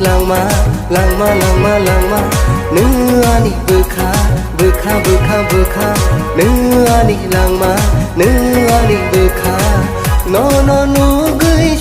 làng ma nửa nị vừa khá nửa nị làng ma nửa nị vừa khá nó nu gửi